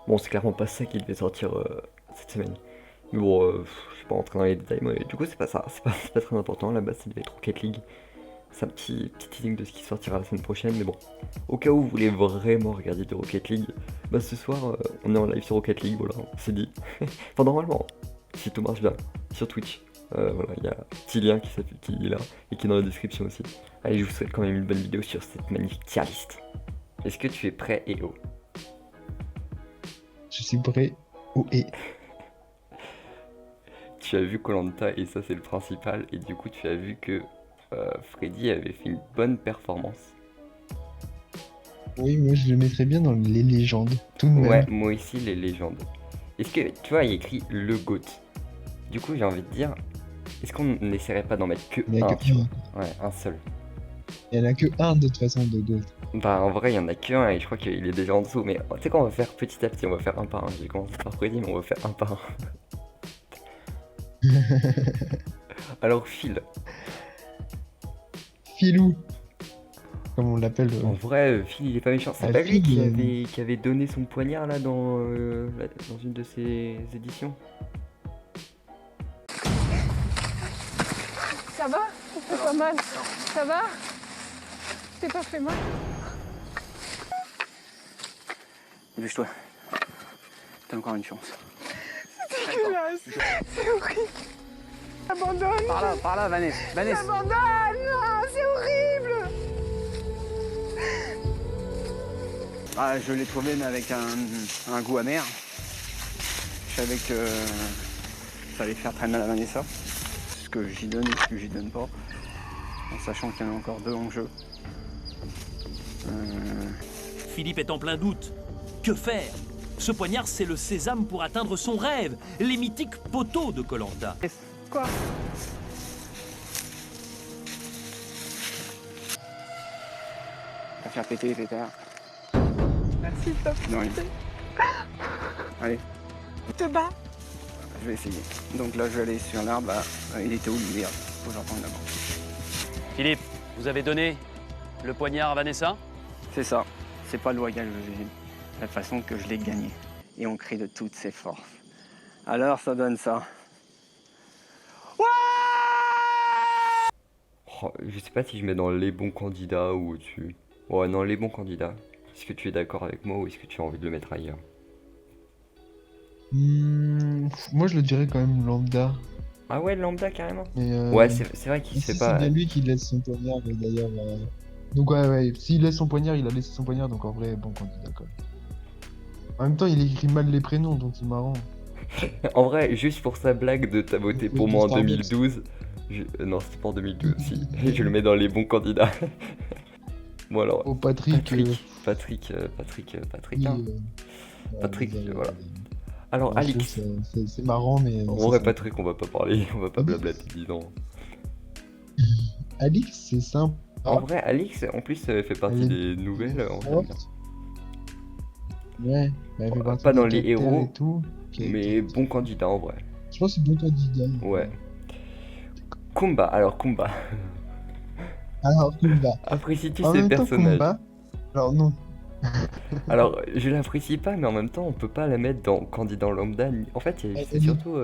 Bon, c'est clairement pas ça qui devait sortir cette semaine. Mais bon, je suis pas rentré dans les détails, mais du coup, c'est pas ça. C'est pas très important. Là-bas, ça devait être Rocket League. C'est un petit teasing de ce qui sortira la semaine prochaine. Mais bon, au cas où vous voulez vraiment regarder de Rocket League, bah ce soir, on est en live sur Rocket League. Voilà, c'est dit. Enfin, normalement, si tout marche bien, sur Twitch. Voilà, il y a un petit lien qui est là et qui est dans la description aussi. Allez, je vous souhaite quand même une bonne vidéo sur cette magnifique tier list. Est-ce que tu es prêt, EO? Je suis prêt au et. Tu as vu koh et ça c'est le principal, et du coup tu as vu que Freddy avait fait une bonne performance. Oui, moi je le mettrais bien dans les légendes, tout de Ouais, même. moi aussi les légendes. Est-ce que, tu vois, il y a écrit le GOAT. Du coup j'ai envie de dire, est-ce qu'on n'essaierait pas d'en mettre que Il n'y en a un, que tu vois? un. Ouais, un seul. Il n'y en a que un de toute façon de Gold. Bah en vrai il y en a qu'un et je crois qu'il est déjà en dessous, mais tu sais quoi, on va faire petit à petit, on va faire un par un. J'ai commencé par Freddy, mais on va faire un par un. Alors Phil, Filou, comme on l'appelle. en vrai, Phil il est pas méchant. C'est pas lui Phil, qui avait donné son poignard là dans une de ses éditions? Ça va? Ça fait pas mal. Ça va? T'es pas fait mal? Bouge-toi. T'as encore une chance. C'est dégueulasse. C'est horrible. Abandonne. Par là, Vanessa. Vanessa. Abandonne. Non, c'est horrible. Ah, je l'ai trouvé, mais avec un goût amer. Je savais que ça allait faire très mal à Vanessa. Ce que j'y donne et ce que j'y donne pas. En sachant qu'il y en a encore deux en jeu. Philippe est en plein doute. Que faire? Ce poignard, c'est le sésame pour atteindre son rêve, les mythiques poteaux de koh. Quoi? À faire péter les pétards. Merci, top. Non, rien. Allez, Te bats. je vais essayer. Donc là, je vais aller sur l'arbre. Ah, il était où, lui? Merde. Faut que j'en prenne d'abord. Philippe, vous avez donné le poignard à Vanessa? C'est ça. C'est pas loyal, la façon que je l'ai gagné. Et on crie de toutes ses forces. Alors, ça donne ça. Oh, je sais pas si je mets dans les bons candidats ou au-dessus. Ouais, non, les bons candidats. Est-ce que tu es d'accord avec moi ou est-ce que tu as envie de le mettre ailleurs? moi je le dirais quand même lambda. Ah ouais, lambda carrément. Mais Ouais, c'est vrai qu'il se fait si, c'est pas. bien lui qui laisse son poignard d'ailleurs. Donc ouais, s'il laisse son poignard, il a laissé son poignard, donc en vrai, bon candidat quand même. En même temps, il écrit mal les prénoms, donc c'est marrant. En vrai, juste pour sa blague de t'as voté pour moi en Starbucks. 2012. Non, c'était pas en 2012, si. Je le mets dans les bons candidats. Bon alors, Oh Patrick. Patrick, Oui, hein. Patrick, voilà. Alors bon, Alix. c'est marrant, mais. En c'est vrai, ça. Patrick, on va pas parler, on va pas blablater, dis donc. Alix, c'est simple. En vrai, Alix, en plus, fait partie Elle est des nouvelles. On aime bien. forte. Ouais, mais elle fait partie Pas des dans les capteurs héros, et tout. mais bon candidat en vrai. Je pense que c'est bon candidat. Ouais. Kumba, alors Kumba. Alors, Kumba. Apprécies-tu En ces même temps, personnages? Kumba. Alors, non. Alors, je l'apprécie pas, mais en même temps, on peut pas la mettre dans candidat lambda. En fait, c'est surtout.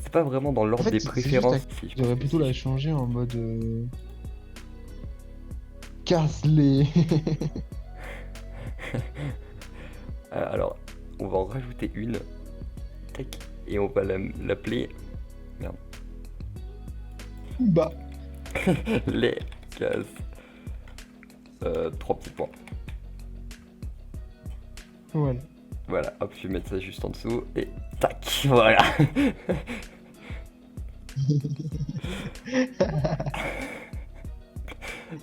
C'est pas vraiment dans En l'ordre fait, des c'est préférences. juste Si, je j'aurais pense que plutôt si. la changer en mode. Casse les. Alors, on va en rajouter une. Tac. Et on va l'appeler. Merde. Kumba. Les cases. 3 petits points. Voilà. Voilà, hop, je vais mettre ça juste en dessous. Et tac, voilà.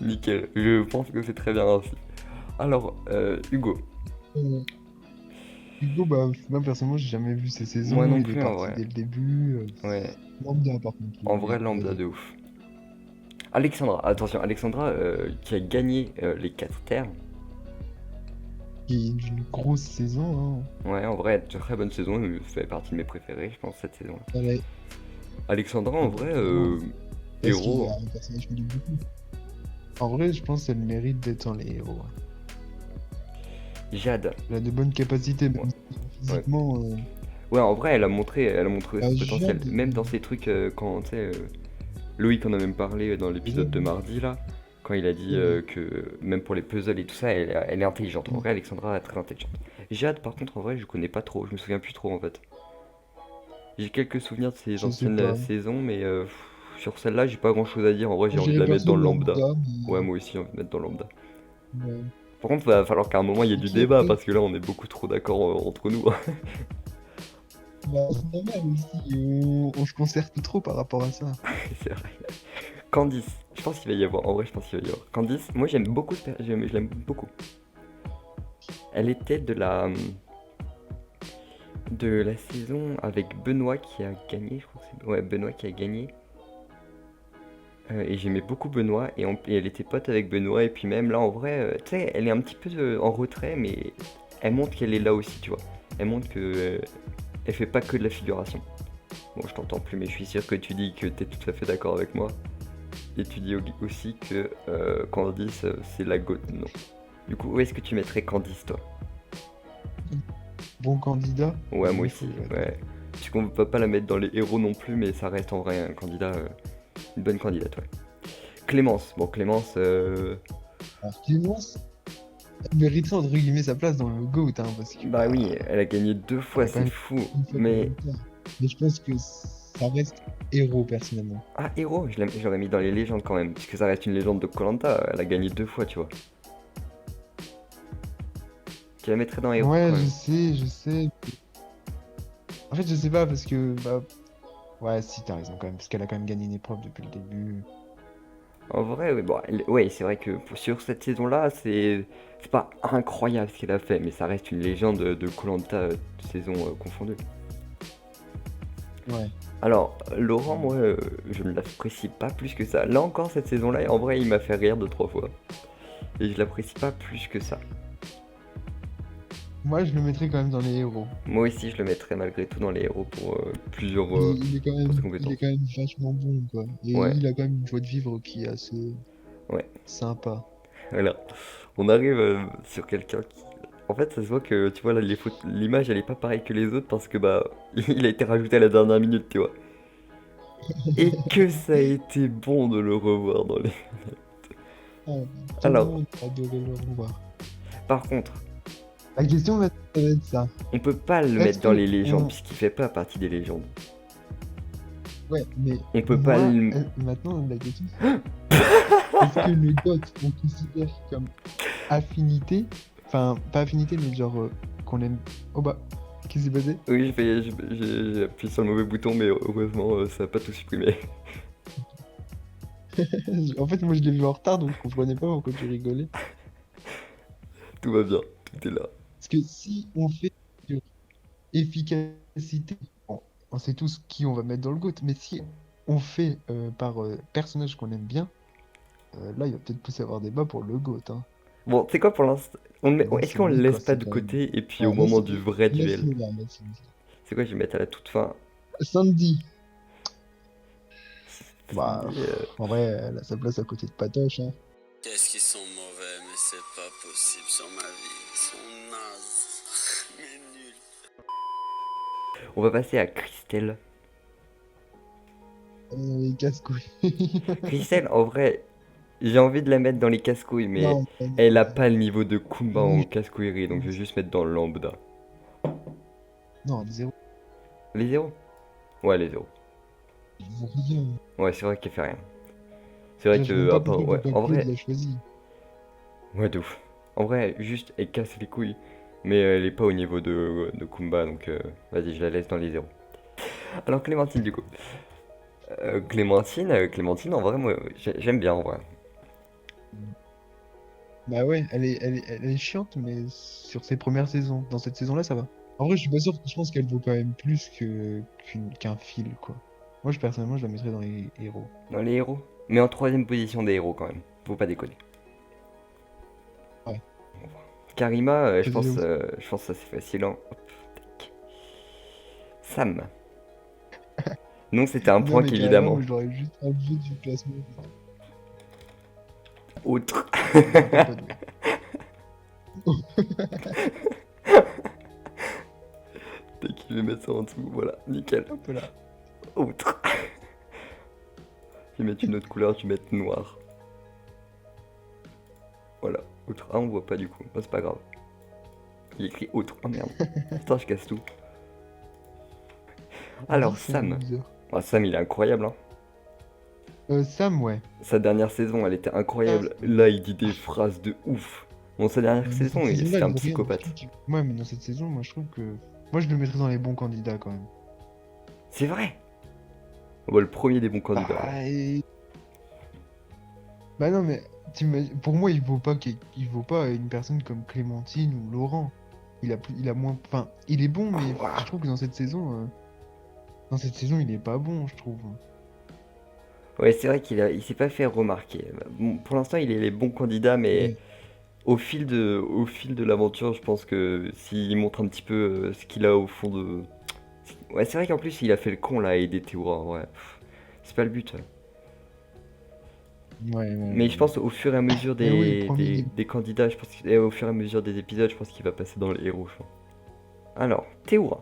Nickel, je pense que c'est très bien ainsi. Alors, Hugo. Hugo, bah, moi personnellement, j'ai jamais vu ses saisons. Moi non Il plus, est en parti vrai. dès le début. Ouais, Lambda, par contre. en vrai, lambda de ouf. Alexandra, attention, Alexandra qui a gagné les 4 terres. Qui est une grosse saison. Ouais, en vrai, très bonne saison, ça fait partie de mes préférés, je pense, cette saison-là. Hein. Ouais. Alexandra, en vrai, Parce qu'il héros. a un personnage que j'aime beaucoup. En vrai, je pense qu'elle mérite d'être dans les héros. Jade. Elle a de bonnes capacités, même Ouais. physiquement. Ouais, en vrai, elle a montré son Jade, potentiel. Même dans ces trucs, quand, tu sais, Loïc en a même parlé dans l'épisode de mardi, là, quand il a dit que même pour les puzzles et tout ça, elle est intelligente. En vrai, Alexandra est très intelligente. Jade, par contre, en vrai, je connais pas trop. Je me souviens plus trop, en fait. J'ai quelques souvenirs de ses Je sais anciennes pas. saisons, mais sur celle-là, j'ai pas grand-chose à dire. En vrai, j'ai Je envie de dirais la mettre perso dans le lambda. lambda, Ouais, moi aussi, j'ai envie de mettre dans le lambda. mais... Par contre, va falloir qu'à un moment, il y ait du Ok, débat, parce que là, on est beaucoup trop d'accord entre nous. Bah, c'est normal aussi, on se concerte trop par rapport à ça. C'est vrai. Candice, je pense qu'il va y avoir. En vrai, je pense qu'il va y avoir. Candice, moi j'aime beaucoup je l'aime beaucoup. Elle était de la saison avec Benoît qui a gagné, je crois que c'est. Ouais, Benoît qui a gagné. Et j'aimais beaucoup Benoît et elle était pote avec Benoît et puis même là en vrai, tu sais, elle est un petit peu en retrait mais elle montre qu'elle est là aussi, tu vois. Elle montre que elle fait pas que de la figuration. Bon, je t'entends plus mais je suis sûr que tu dis que t'es tout à fait d'accord avec moi. Et tu dis aussi que Candice c'est la goat, non. Du coup, où est-ce que tu mettrais Candice toi? Bon candidat. Ouais, moi Il aussi, faut- ouais. Parce qu'on peut pas la mettre dans les héros non plus, mais ça reste en vrai un candidat, une bonne candidate, ouais. Clémence, bon Clémence, Alors, Clémence, elle mériterait entre guillemets sa place dans le GOAT, hein, parce que bah oui, elle a gagné 2 fois, elle a quand c'est même fou. une fois Mais comme ça. Mais je pense que ça reste héros personnellement. ah héros, je l'aurais mis dans les légendes quand même, puisque ça reste une légende de koh. Elle a gagné 2 fois, tu vois. Tu la mettrais dans héros Ouais, quand même. je sais. En fait, je sais pas parce que bah ouais, si t'as raison quand même, parce qu'elle a quand même gagné une épreuve depuis le début. En vrai, ouais, bon, ouais, c'est vrai que sur cette saison-là, c'est pas incroyable ce qu'elle a fait, mais ça reste une légende de koh saison confondue. Ouais. Alors, Laurent, moi, je ne l'apprécie pas plus que ça. Là encore, cette saison-là, en vrai, il m'a fait rire 2-3 fois. Et je l'apprécie pas plus que ça. Moi, je le mettrais quand même dans les héros. Moi aussi, je le mettrais malgré tout dans les héros pour plusieurs Il est quand pour ses même, compétences. vachement bon, quoi. Et Ouais, il a quand même une joie de vivre qui est assez ouais, sympa. voilà. On arrive sur quelqu'un qui... En fait, ça se voit que, tu vois, là, l'image, elle est pas pareille que les autres parce que, bah, il a été rajouté à la dernière minute, tu vois. Et que ça a été bon de le revoir dans les... Ah, tout le Alors, monde a adoré le revoir. par contre, La question va être ça. on peut pas le Est-ce mettre dans que les légendes on- puisqu'il fait pas partie des légendes. Ouais, mais On peut pas moi, le... maintenant, la question c'est est-ce que le GOAT, on considère comme affinité? Enfin, pas affinité, mais genre qu'on aime. Oh bah, qu'est-ce qui s'est passé? Oui, j'ai appuyé sur le mauvais bouton, mais heureusement, ça a pas tout supprimé. En fait, moi je l'ai vu en retard, donc je comprenais pas pourquoi tu rigolais. Tout va bien, tout est là. Parce que si on fait sur efficacité, bon, on sait tous qui on va mettre dans le GOAT, mais si on fait par personnage qu'on aime bien, là il va peut-être plus y avoir débat pour le GOAT. Hein. Bon, c'est quoi pour l'instant? Là, Est-ce c'est qu'on le lui, laisse quoi, pas c'est de quand même. côté et puis Ah, au moment du vrai duel? laisse-le là, laisse-le. C'est quoi, je vais mettre à la toute fin? Sandy. Bah, Sandy, en vrai, elle a sa place à côté de Patoche. Hein. Qu'est-ce qu'ils sont mauvais, mais c'est pas possible sur ma vie. Ils sont nazes. Mais nuls. On va passer à Christelle. Casse-couille. Christelle, en vrai, j'ai envie de la mettre dans les casse-couilles, mais Non, elle a pas le niveau de Kumba en Oui. casse-couillerie, donc je vais juste mettre dans le lambda. non, zéro. Les zéros? Ouais, les zéros. Il vaut rien. Ouais, c'est vrai qu'elle fait rien. C'est vrai Je que, vois à pas part, pourquoi ouais, Papa en Claude vrai, l'a choisi. ouais, de ouf. En vrai, juste, elle casse les couilles, mais elle est pas au niveau de Kumba, donc vas-y, je la laisse dans les zéros. Alors, Clémentine, du coup. Clémentine, en vrai, moi, j'aime bien, en vrai. Bah ouais, elle est chiante, mais sur ses premières saisons. Dans cette saison-là, ça va. En vrai, je suis pas sûr, je pense qu'elle vaut quand même plus qu'un fil, quoi. Moi, personnellement, je la mettrais dans les héros. Dans les héros. Mais en troisième position des héros, quand même. Faut pas déconner. Ouais. Karima, je pense, Vas-y, je pense que ça c'est facile, hein. Hop, tac. Sam. Non, c'était un Non, point mais carrément, qu'évidemment. moi, je l'aurais juste enlevé du classement. Autre. Pas doué. Dès qu'il veut mettre ça en dessous, voilà, nickel. Hop là. Autre. Je vais mettre une autre couleur, je vais mettre noir. Voilà, autre. Ah, on voit pas du coup, bah, c'est pas grave. Il y a écrit autre, oh merde. Putain, je casse tout. Alors, Vas-y, c'est Sam. un loser. Ah, Sam, il est incroyable, hein. Sam, ouais. Sa dernière saison, elle était incroyable. Là, il dit des phrases de ouf. Bon, sa dernière Dans saison, cette saison-là, c'était un il vaut rien, psychopathe. je trouve que- Ouais, mais dans cette saison, moi, je trouve que... Moi, je le mettrais dans les bons candidats, quand même. C'est vrai. Bon, le premier des bons candidats. Bah non, mais pour moi, il vaut pas une personne comme Clémentine ou Laurent. Il a moins... Enfin, il est bon, mais Ouah. je trouve que dans cette saison... il est pas bon, je trouve. Ouais, c'est vrai il s'est pas fait remarquer. Bon, pour l'instant, il est les bons candidats, mais Ouais. au fil de l'aventure, je pense que s'il montre un petit peu ce qu'il a au fond de. Ouais, c'est vrai qu'en plus, il a fait le con là à aider Théoura. Ouais, c'est pas le but. Ouais, Mais je pense au fur et à mesure Mais oui, le premier des candidats, je pense et au fur et à mesure des épisodes, je pense qu'il va passer dans le héros. Je pense. Alors, Théoura.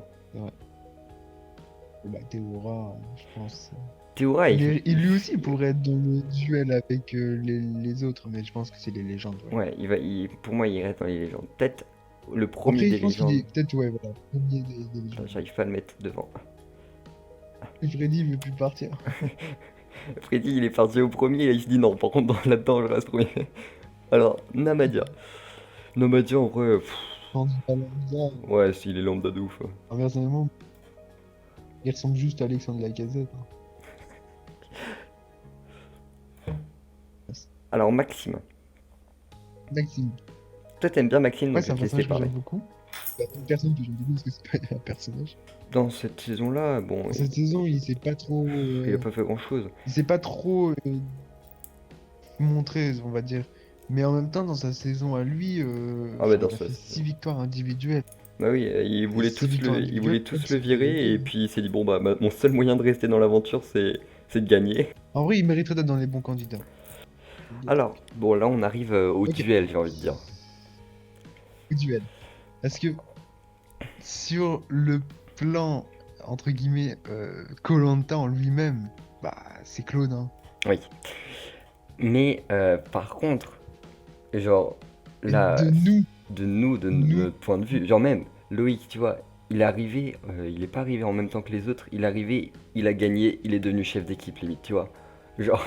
Bah, Théoura, je pense. Théoura, Lui aussi pourrait être dans le duel avec les autres, mais je pense que c'est les légendes. Ouais. Ouais, pour moi, il reste dans les légendes. Peut-être le premier Après, des je pense qu'il légendes. est peut-être, ouais, voilà, premier des légendes. J'arrive pas à le mettre devant. Freddy veut plus partir. Freddy, il est parti au premier, et il se dit non, par contre, là-dedans, je reste premier. Alors, Namadia. Namadia, en vrai, Quand on dit pas lambda, ouais, s'il est lambda de ouf. personnellement, il ressemble juste à Alexandre Lacazette. Hein. Alors, Maxime. Maxime. Toi, t'aimes bien Maxime, Ouais, donc c'est je un vais te laisser personnage que parler. j'aime beaucoup. C'est une personne que j'aime beaucoup parce que c'est pas un personnage. Dans cette saison-là, bon, Dans cette saison, il s'est pas trop. il a pas fait grand-chose. Il s'est pas trop montré, on va dire. Mais en même temps, dans sa saison à lui, Ah bah, il dans a sa fait saison. 6 victoires individuelles. Bah oui, c'est victoire il voulait individuelle, tous c'est le virer, et individuel. puis il s'est dit, bon, bah, mon seul moyen de rester dans l'aventure, c'est de gagner. En vrai, il mériterait d'être dans les bons candidats. Alors, bon, là, on arrive au Ok. duel, j'ai envie de dire. Duel. Parce que sur le plan, entre guillemets, koh en lui-même, bah, c'est Claude. Hein. Oui. Mais, par contre, genre, Et là, de nous, de Nous. notre point de vue, genre même, Loïc, tu vois, il est arrivé, il est pas arrivé en même temps que les autres, il est arrivé, il a gagné, il est devenu chef d'équipe, limite, tu vois. Genre,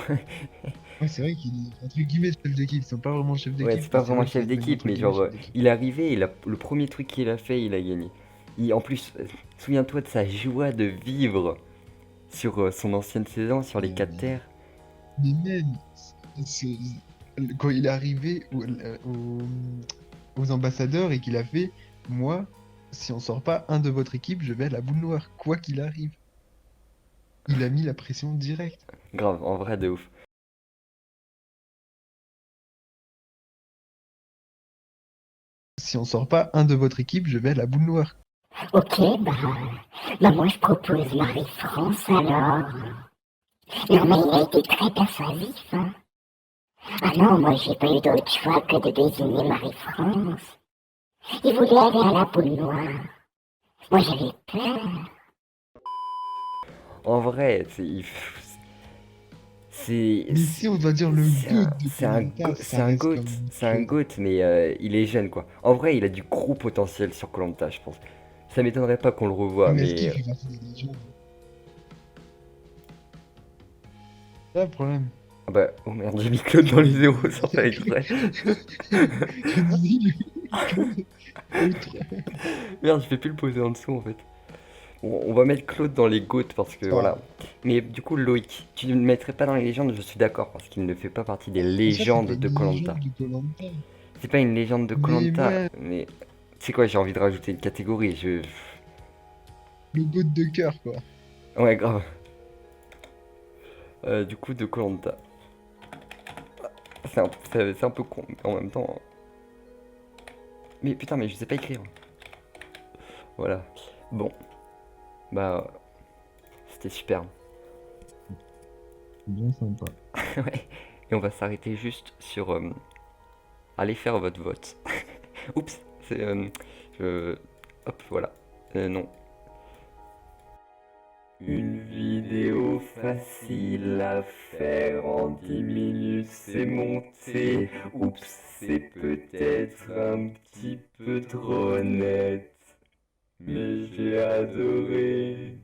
Ouais, c'est vrai qu'il est, entre guillemets, chef d'équipe. Ils sont pas vraiment chef d'équipe. ouais, c'est pas mais vraiment vrai qu'il chef est devenu, d'équipe, entre mais guillemets, genre, chef d'équipe. il est arrivé, le premier truc qu'il a fait, il a gagné. En plus, souviens-toi de sa joie de vivre sur son ancienne saison, sur les 4 terres. Mais même, c'est- quand il est arrivé aux ambassadeurs et qu'il a fait, moi, si on sort pas un de votre équipe, je vais à la boule noire, quoi qu'il arrive. Il a mis la pression directe. Grave, en vrai, de ouf. Si on sort pas un de votre équipe, je vais à la boule noire. Ok, bah moi je propose Marie-France alors. Non mais il a été très persuasif. Hein. Ah non, moi j'ai pas eu d'autre choix que de désigner Marie-France. Il voulait aller à la boule noire. Moi j'avais peur. En vrai, c'est. Mais si on doit dire le C'est goût un- de c'est un Koh-Lanta, go- ça c'est un reste goat, comme c'est un Claude. goat, mais il est jeune quoi. En vrai, il a du gros potentiel sur koh, je pense. Ça m'étonnerait pas qu'on le revoie, Mais est-ce qu'il mais fait partie des légendes? C'est ça le problème. ah bah oh merde, j'ai mis Claude dans les zéros sans faire exprès. Je dis, lui, autre. Merde, je vais plus le poser en dessous en fait. Bon, on va mettre Claude dans les goats parce que Ça voilà. va. Mais du coup, Loïc, tu ne le mettrais pas dans les légendes, je suis d'accord, parce qu'il ne fait pas partie des Ça, c'est légendes pas de une koh. légende de Koh-Lanta. C'est pas une légende de koh, Mais ouais. mais c'est quoi, j'ai envie de rajouter une catégorie. Le goût de cœur, quoi. Ouais, grave. Du coup, de koh. C'est un peu con, mais en même temps. Mais putain, mais je sais pas écrire. Voilà. Bon. Bah. C'était super. Bien sympa. Ouais. Et on va s'arrêter juste sur. Allez faire votre vote. Oups, c'est... Hop, voilà. Non. Une vidéo facile à faire en 10 minutes, c'est monté. Oups, c'est peut-être un petit peu trop net, mais j'ai adoré.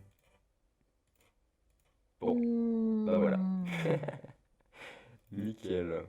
Bon, bah voilà. Nickel.